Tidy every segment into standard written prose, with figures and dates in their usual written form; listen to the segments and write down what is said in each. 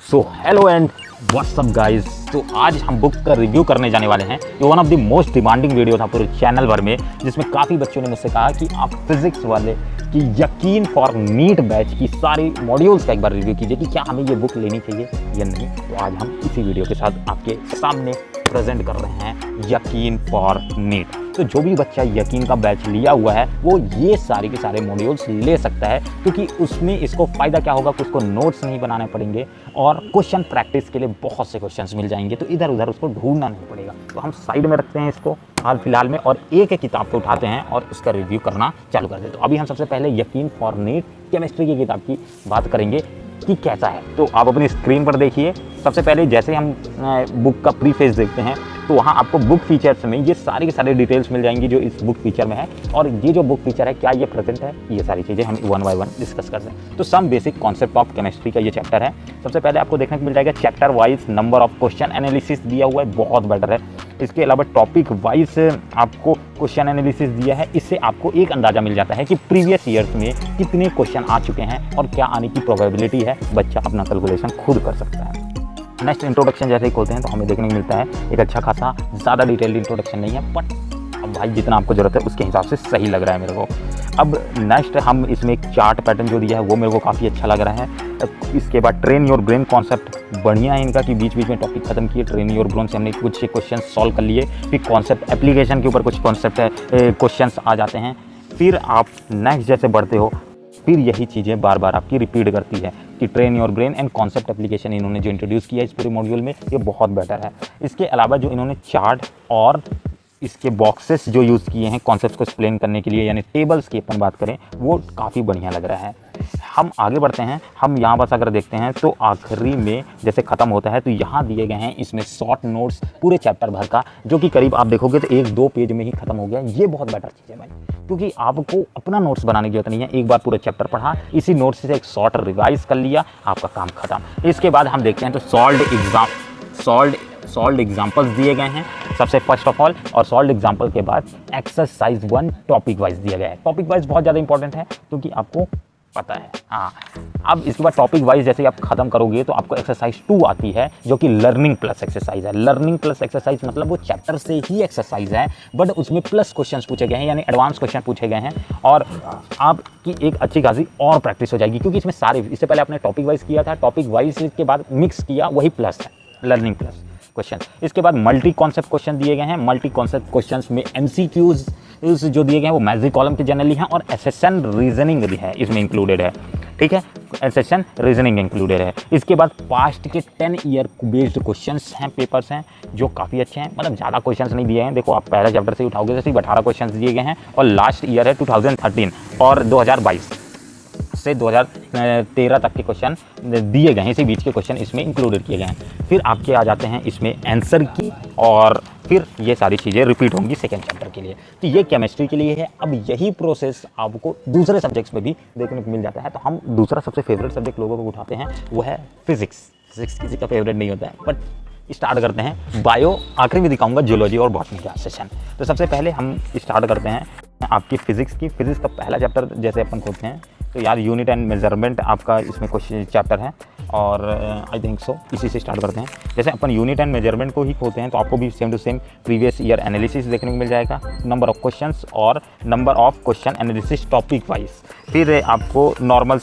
So hello and WhatsApp guys. तो आज हम बुक का रिव्यू करने जाने वाले हैं। ये one of the most demanding video था पूरे चैनल भर में, जिसमें काफ़ी बच्चों ने मुझसे कहा कि आप फिजिक्स वाले की यकीन फॉर नीट बैच की सारी मॉड्यूल्स का एक बार रिव्यू कीजिए कि क्या हमें ये बुक लेनी चाहिए या नहीं। तो आज हम इसी वीडियो के साथ आपके सामने प्रेजेंट कर रहे हैं यकीन फॉर नीट। तो जो भी बच्चा यकीन का बैच लिया हुआ है वो ये सारे के सारे मॉड्यूल्स ले सकता है, क्योंकि उसमें इसको फ़ायदा क्या होगा कि उसको नोट्स नहीं बनाने पड़ेंगे और क्वेश्चन प्रैक्टिस के लिए बहुत से क्वेश्चंस मिल जाएंगे, तो इधर उधर उसको ढूंढना नहीं पड़ेगा। तो हम साइड में रखते हैं इसको हाल फिलहाल में और एक एक किताब को उठाते हैं और उसका रिव्यू करना चालू कर देते हैं। तो अभी हम सबसे पहले यकीन फॉर नीट केमिस्ट्री की किताब की बात करेंगे कि कैसा है। तो आप अपनी स्क्रीन पर देखिए। सबसे पहले जैसे हम बुक का प्रीफेस देखते हैं तो वहाँ आपको बुक फीचर्स में ये सारे के सारे डिटेल्स मिल जाएंगी जो इस बुक फीचर में है, और ये जो बुक फीचर है क्या ये प्रेजेंट है, ये सारी चीज़ें हम वन बाय वन डिस्कस करते हैं। तो some basic concept of chemistry का ये चैप्टर है। सबसे पहले आपको देखने को मिल जाएगा chapter wise number of question analysis दिया हुआ है, बहुत बेटर है। इसके अलावा टॉपिक वाइज आपको क्वेश्चन एनालिसिस दिया है। इससे आपको एक अंदाज़ा मिल जाता है कि प्रीवियस ईयर्स में कितने क्वेश्चन आ चुके हैं और क्या आने की प्रोबेबिलिटी है। बच्चा अपना कैलकुलेशन खुद कर सकता है। नेक्स्ट इंट्रोडक्शन जैसे ही खोलते हैं तो हमें देखने को मिलता है एक अच्छा खासा, ज़्यादा डिटेल्ड इंट्रोडक्शन नहीं है, बट अब भाई जितना आपको ज़रूरत है उसके हिसाब से सही लग रहा है मेरे को। अब नेक्स्ट हम इसमें एक चार्ट पैटर्न जो दिया है वो मेरे को काफ़ी अच्छा लग रहा है। इसके बाद ट्रेन योर ब्रेन कॉन्सेप्ट बढ़िया है इनका, कि बीच बीच में टॉपिक खत्म किए। ट्रेन योर ब्रेन से हमने कुछ क्वेश्चन सॉल्व कर लिए, फिर कॉन्सेप्ट एप्लीकेशन के ऊपर कुछ कॉन्सेप्ट क्वेश्चन आ जाते हैं। फिर आप नेक्स्ट जैसे बढ़ते हो फिर यही चीज़ें बार बार आपकी रिपीट करती है कि train your brain and concept application इन्होंने जो इंट्रोड्यूस किया है इस पूरे मॉड्यूल में, ये बहुत बेटर है। इसके अलावा जो इन्होंने चार्ट और इसके बॉक्सेस जो यूज़ किए हैं कॉन्सेप्ट्स को एक्सप्लेन करने के लिए, यानी टेबल्स की अपन बात करें, वो काफ़ी बढ़िया लग रहा है। हम आगे बढ़ते हैं। हम यहाँ बस अगर देखते हैं तो आखिरी में जैसे ख़त्म होता है तो यहाँ दिए गए हैं इसमें शॉर्ट नोट्स पूरे चैप्टर भर का, जो कि करीब आप देखोगे तो 1-2 पेज में ही ख़त्म हो गया। ये बहुत बेटर चीज़ है भाई, क्योंकि आपको अपना नोट्स बनाने की जरूरत नहीं है। एक बार पूरा चैप्टर पढ़ा, इसी नोट्स से एक शॉर्ट रिवाइज कर लिया, आपका काम खत्म। इसके बाद हम देखते हैं तो सॉल्व्ड एग्जाम्पल्स दिए गए हैं सबसे फर्स्ट ऑफ ऑल, और सॉल्व्ड एग्जाम्पल के बाद एक्सरसाइज 1 टॉपिक वाइज दिया गया है। टॉपिक वाइज बहुत ज़्यादा इंपॉर्टेंट है क्योंकि आपको पता है। हाँ, अब इसके बाद टॉपिक वाइज जैसे आप खत्म करोगे तो आपको एक्सरसाइज 2 आती है, जो कि लर्निंग प्लस एक्सरसाइज है। लर्निंग प्लस एक्सरसाइज मतलब वो चैप्टर से ही एक्सरसाइज है, बट उसमें प्लस क्वेश्चंस पूछे गए हैं, यानी एडवांस क्वेश्चन पूछे गए हैं, और आपकी एक अच्छी खासी और प्रैक्टिस हो जाएगी, क्योंकि इसमें सारे, इससे पहले आपने टॉपिक वाइज किया था, टॉपिक वाइज के बाद मिक्स किया, वही प्लस है, लर्निंग प्लस क्वेश्चन। इसके बाद मल्टी कॉन्सेप्ट क्वेश्चन दिए गए हैं। मल्टी कॉन्सेप्ट क्वेश्चंस में एमसीक्यूज जो दिए गए हैं वो मैजिक कॉलम के जनरली हैं, और एसेशन रीजनिंग भी है इसमें इंक्लूडेड है। ठीक है, एसेशन रीजनिंग इंक्लूडेड है। इसके बाद पास्ट के 10 ईयर बेस्ड क्वेश्चंस हैं, पेपर्स हैं, जो काफ़ी अच्छे हैं। मतलब ज़्यादा क्वेश्चंस नहीं दिए हैं, देखो आप पहला चैप्टर से उठाओगे तो सिर्फ 18 क्वेश्चंस दिए गए हैं, और लास्ट ईयर है 2013 और 2022 से 2013 तक के क्वेश्चन दिए गए हैं। इसी बीच के क्वेश्चन इसमें इंक्लूडेड किए गए हैं। फिर आपके आ जाते हैं इसमें आंसर की, और फिर ये सारी चीज़ें रिपीट होंगी सेकेंड चैप्टर के लिए। तो ये केमिस्ट्री के लिए है। अब यही प्रोसेस आपको दूसरे सब्जेक्ट्स में भी देखने को मिल जाता है। तो हम दूसरा सबसे फेवरेट सब्जेक्ट लोगों को उठाते हैं, वो है फिजिक्स। फिजिक्स किसी का फेवरेट नहीं होता है, बट स्टार्ट करते हैं। बायो आखिरी में दिखाऊंगा, जूलॉजी और बॉटनी का सेशन। तो सबसे पहले हम स्टार्ट करते हैं आपकी फिजिक्स की। फिजिक्स का पहला चैप्टर जैसे अपन खोलते हैं तो यार यूनिट एंड मेजरमेंट आपका इसमें क्वेश्चन चैप्टर है, और आई थिंक सो इसी से स्टार्ट करते हैं। जैसे अपन यूनिट एंड मेजरमेंट को ही खोलते हैं तो आपको भी same to same previous year analysis देखने को मिल जाएगा, नंबर ऑफ क्वेश्चंस और number of question analysis topic wise. फिर आपको नॉर्मल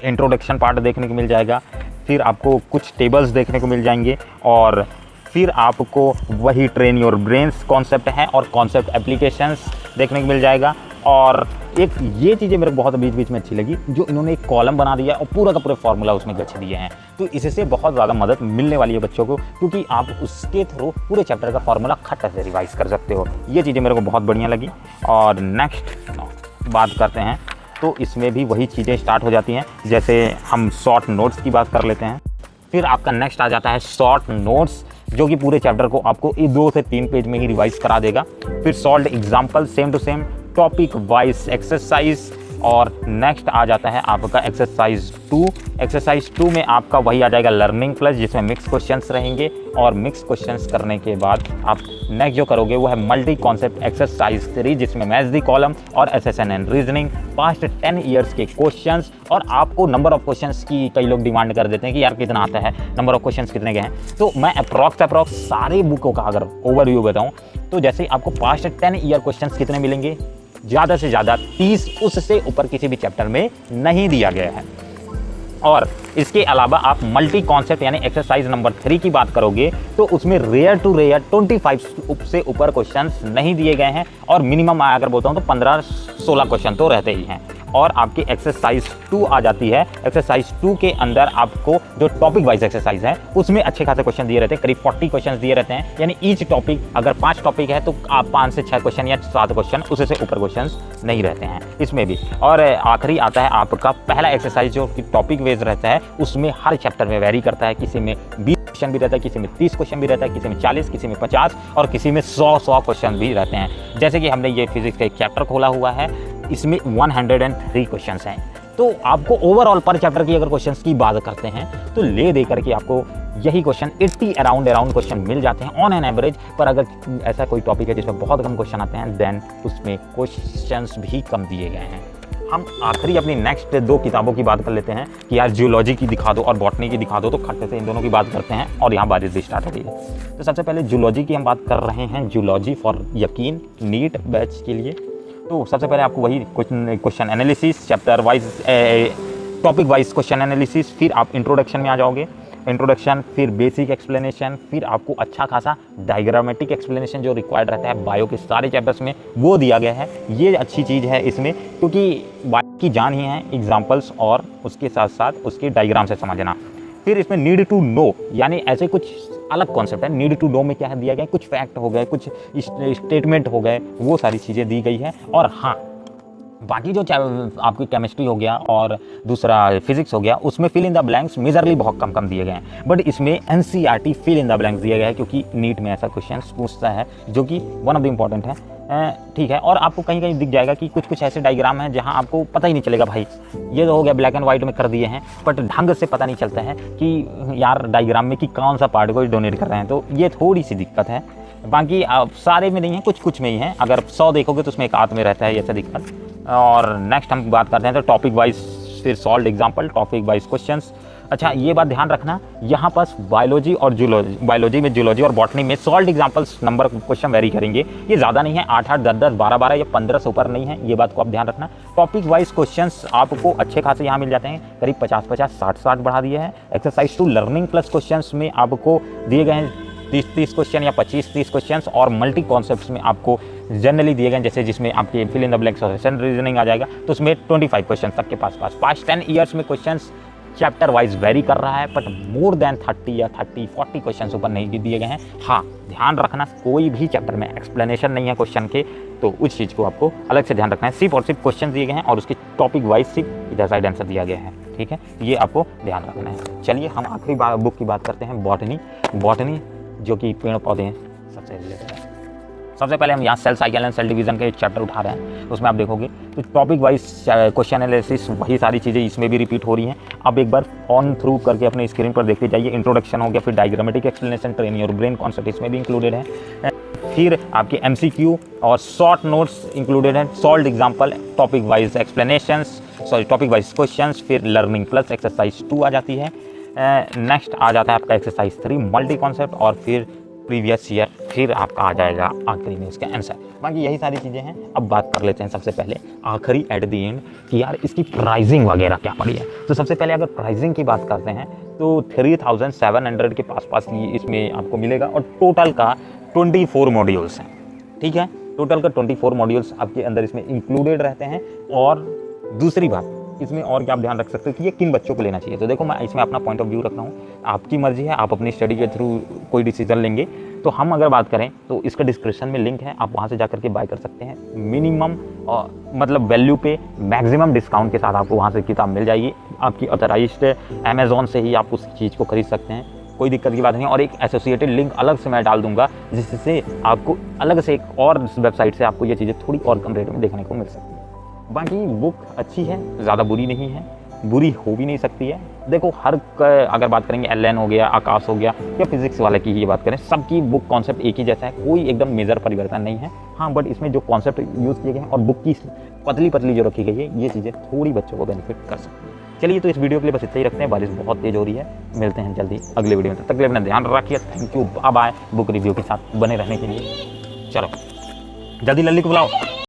इंट्रोडक्शन पार्ट देखने को मिल जाएगा। फिर आपको कुछ टेबल्स देखने को मिल जाएंगे, और फिर आपको वही ट्रेन योर ब्रेन्स कॉन्सेप्ट है और कॉन्सेप्ट एप्लीकेशंस देखने को मिल जाएगा। और एक ये चीज़ें मेरे को बहुत बीच बीच में अच्छी लगी, जो इन्होंने एक कॉलम बना दिया और पूरा का पूरा फार्मूला उसमें गच्छ दिए हैं। तो इससे बहुत ज़्यादा मदद मिलने वाली है बच्चों को, क्योंकि आप उसके थ्रू पूरे चैप्टर का फार्मूला खट से रिवाइज कर सकते हो। ये चीज़ें मेरे को बहुत बढ़िया लगी। और नेक्स्ट बात करते हैं तो इसमें भी वही चीज़ें स्टार्ट हो जाती हैं। जैसे हम शॉर्ट नोट्स की बात कर लेते हैं। फिर आपका नेक्स्ट आ जाता है शॉर्ट नोट्स, जो कि पूरे चैप्टर को आपको 2 से 3 पेज में ही रिवाइज करा देगा। फिर solved example same to same, topic wise exercise, और नेक्स्ट आ जाता है आपका एक्सरसाइज 2। एक्सरसाइज 2 में आपका वही आ जाएगा लर्निंग प्लस, जिसमें मिक्स क्वेश्चंस रहेंगे। और मिक्स क्वेश्चंस करने के बाद आप नेक्स्ट जो करोगे वो है मल्टी कॉन्सेप्ट एक्सरसाइज 3, जिसमें मैच द कॉलम और assertion and reasoning, past 10 years के क्वेश्चंस। और आपको नंबर ऑफ क्वेश्चंस की कई लोग डिमांड कर देते हैं कि यार कितना आता है, नंबर ऑफ क्वेश्चंस कितने गए हैं। तो मैं अप्रॉक्स सारे बुकों का अगर ओवरव्यू बताऊं तो जैसे आपको पास्ट 10 ईयर क्वेश्चंस कितने मिलेंगे, ज़्यादा से ज़्यादा 30, उससे ऊपर किसी भी चैप्टर में नहीं दिया गया है। और इसके अलावा आप मल्टी कॉन्सेप्ट यानी एक्सरसाइज नंबर 3 की बात करोगे तो उसमें रेयर टू रेयर 25 से ऊपर क्वेश्चंस नहीं दिए गए हैं। और मिनिमम मैं अगर बोलता हूँ तो 15-16 क्वेश्चन तो रहते ही हैं। और आपकी एक्सरसाइज 2 आ जाती है। एक्सरसाइज 2 के अंदर आपको जो टॉपिक वाइज एक्सरसाइज है उसमें अच्छे खासे क्वेश्चन दिए रहते हैं, करीब 40 क्वेश्चन दिए रहते हैं। यानी ईच टॉपिक अगर 5 टॉपिक है तो आप 5 से 6 क्वेश्चन या 7 क्वेश्चन, उससे ऊपर क्वेश्चन नहीं रहते हैं इसमें भी। और आखिरी आता है आपका पहला एक्सरसाइज जो कि टॉपिक वाइज रहता है, उसमें हर चैप्टर में वेरी करता है। किसी में 20 क्वेश्चन भी रहता है, किसी में 30 क्वेश्चन भी रहता है, किसी में 40, किसी में 50 और किसी में 100 क्वेश्चन भी रहते हैं। जैसे कि हमने ये फिजिक्स का एक चैप्टर खोला हुआ है, इसमें 103 क्वेश्चंस हैं। तो आपको ओवरऑल पर चैप्टर की अगर क्वेश्चंस की बात करते हैं तो ले दे करके आपको यही क्वेश्चन 80 अराउंड क्वेश्चन मिल जाते हैं ऑन एन एवरेज। पर अगर ऐसा कोई टॉपिक है जिसमें बहुत कम क्वेश्चन आते हैं देन उसमें क्वेश्चंस भी कम दिए गए हैं। हम आखिरी अपनी नेक्स्ट 2 किताबों की बात कर लेते हैं कि यार जियोलॉजी की दिखा दो और बॉटनी की दिखा दो, तो खट्टे से इन दोनों की बात करते हैं और यहाँ बारिश भी स्टार्ट हो गई है। तो सबसे पहले जियोलॉजी की हम बात कर रहे हैं, जियोलॉजी फॉर यकीन नीट बैच के लिए। तो सबसे पहले आपको वही question analysis, chapter wise topic wise question analysis, फिर आप इंट्रोडक्शन में आ जाओगे, इंट्रोडक्शन, फिर बेसिक एक्सप्लेनेशन, फिर आपको अच्छा खासा डायग्रामेटिक एक्सप्लेनेशन जो रिक्वायर्ड रहता है बायो के सारे चैप्टर्स में वो दिया गया है। ये अच्छी चीज़ है इसमें, क्योंकि बायो की जान ही है एग्जाम्पल्स और उसके साथ साथ उसके डायग्राम से समझना। फिर इसमें नीड टू नो, यानी ऐसे कुछ अलग कॉन्सेप्ट है। नीड टू नो में क्या है दिया गया, कुछ फैक्ट हो गए, कुछ स्टेटमेंट हो गए, वो सारी चीज़ें दी गई है। और हाँ, बाकी जो आपकी केमिस्ट्री हो गया और दूसरा फिजिक्स हो गया, उसमें fill in the blanks majorly बहुत कम दिए गए हैं। बट इसमें NCERT fill in the blanks दिया गया है, क्योंकि नीट में ऐसा क्वेश्चन पूछता है जो कि वन ऑफ द इम्पॉर्टेंट है। ठीक है। और आपको कहीं कहीं दिख जाएगा कि कुछ ऐसे डायग्राम हैं जहां आपको पता ही नहीं चलेगा, भाई ये तो हो गया ब्लैक एंड वाइट में कर दिए हैं, बट ढंग से पता नहीं चलता है कि यार डायग्राम में कि कौन सा पार्ट को डोनेट कर रहे हैं। तो ये थोड़ी सी दिक्कत है। बाकी सारे में नहीं है, कुछ में ही है। अगर 100 देखोगे तो उसमें एक आध में रहता है ऐसा दिक्कत। और नेक्स्ट हम बात करते हैं तो टॉपिक वाइज, फिर solve example, topic wise questions. अच्छा, ये बात ध्यान रखना, यहाँ पास बायोलॉजी और जूलॉजी, बायोलॉजी में जूलॉजी और बॉटनी में solve examples number question very करेंगे। ये ज़्यादा नहीं है, 8-8, 10-10, 12-12 या 15 से ऊपर नहीं है, ये बात को आप ध्यान रखना। टॉपिक वाइज क्वेश्चंस आपको अच्छे खासे यहाँ मिल जाते हैं, करीब 50-50, 60-60 बढ़ा दिए हैं। एक्सरसाइज 2 लर्निंग प्लस क्वेश्चंस में आपको दिए गए हैं 30-30 क्वेश्चन या 25-30 क्वेश्चन। और मल्टी कॉन्सेप्ट्स में आपको जनरली दिए गए, जैसे जिसमें आपके फिल इन द ब्लैंक्स और रीजनिंग आ जाएगा, तो उसमें 25 क्वेश्चन तक के पास 10 ईयर्स में क्वेश्चंस चैप्टर वाइज वेरी कर रहा है, बट मोर देन 30 या 30-40 क्वेश्चन ऊपर नहीं दिए गए हैं। हाँ, ध्यान रखना, कोई भी चैप्टर में एक्सप्लेनेशन नहीं है क्वेश्चन के, तो उस चीज़ को आपको अलग से ध्यान रखना है। सिर्फ और सिर्फ क्वेश्चन दिए गए हैं और उसके टॉपिक वाइज सिर्फ इधर साइड आंसर दिया गया है। ठीक है, ये आपको ध्यान रखना है। चलिए हम आखिरी बुक की बात करते हैं, बॉटनी जो कि पेड़ पौधे हैं सबसे रिलेटेड है। सबसे पहले हम यहाँ cell cycle and cell division का एक चैप्टर उठा रहे हैं। उसमें आप देखोगे तो टॉपिक वाइज क्वेश्चन एनालिसिस, वही सारी चीज़ें इसमें भी रिपीट हो रही हैं। अब एक बार ऑन थ्रू करके अपने स्क्रीन पर देखते जाइए। इंट्रोडक्शन हो गया, फिर डायग्रामेटिक एक्सप्लेनेशन, ट्रेनिंग और ब्रेन कॉन्सेप्ट इसमें भी इंक्लूडेड है। फिर आपके MCQ और शॉर्ट नोट्स इंक्लूडेड हैं, solve example, topic wise explanations, topic wise questions, फिर लर्निंग प्लस एक्सरसाइज 2 आ जाती है। नेक्स्ट आ जाता है आपका एक्सरसाइज 3 मल्टी कॉन्सेप्ट, और फिर प्रीवियस ईयर, फिर आपका आ जाएगा आखिरी में इसका आंसर। बाकी यही सारी चीज़ें हैं। अब बात कर लेते हैं सबसे पहले आखिरी एट द एंड कि यार इसकी प्राइसिंग वगैरह क्या पड़ी है। तो सबसे पहले अगर प्राइसिंग की बात करते हैं तो 3700 के पास ही इसमें आपको मिलेगा, और टोटल का 24 मॉड्यूल्स हैं। ठीक है, टोटल का 24 मॉड्यूल्स आपके अंदर इसमें इंक्लूडेड रहते हैं। और दूसरी बात इसमें और क्या आप ध्यान रख सकते हो कि ये किन बच्चों को लेना चाहिए। तो देखो, मैं इसमें अपना पॉइंट ऑफ व्यू रख रहा हूँ, आपकी मर्जी है, आप अपनी स्टडी के थ्रू कोई डिसीजन लेंगे। तो हम अगर बात करें तो इसका डिस्क्रिप्शन में लिंक है, आप वहाँ से जाकर के बाय कर सकते हैं। मिनिमम मतलब वैल्यू पे मैक्सिमम डिस्काउंट के साथ आपको वहाँ से किताब मिल जाएगी। आपकी ऑथराइज्ड अमेज़ॉन से ही आप उस चीज़ को खरीद सकते हैं, कोई दिक्कत की बात नहीं। और एक एसोसिएटेड लिंक अलग से मैं डाल दूंगा, जिससे आपको अलग से एक और वेबसाइट से आपको ये चीज़ें थोड़ी और कम रेट में देखने को मिल सकती है। बाकी बुक अच्छी है, ज़्यादा बुरी नहीं है, बुरी हो भी नहीं सकती है। देखो अगर बात करेंगे एलन हो गया, आकाश हो गया या फिजिक्स वाले की ही बात करें, सबकी बुक कॉन्सेप्ट एक ही जैसा है, कोई एकदम मेजर परिवर्तन नहीं है। हाँ, बट इसमें जो कॉन्सेप्ट यूज़ किए गए हैं और बुक की पतली पतली जो रखी गई है, ये चीज़ें थोड़ी बच्चों को बेनिफिट कर सकती है। चलिए, तो इस वीडियो के लिए बस इतना ही रखते हैं, बारिश बहुत तेज़ हो रही है। मिलते हैं जल्दी अगले वीडियो में, तब तक के लिए अपना ध्यान रखिए। Thank you, bye bye. Book review के साथ बने रहने के लिए चलो जल्दी लल्ली को बुलाओ।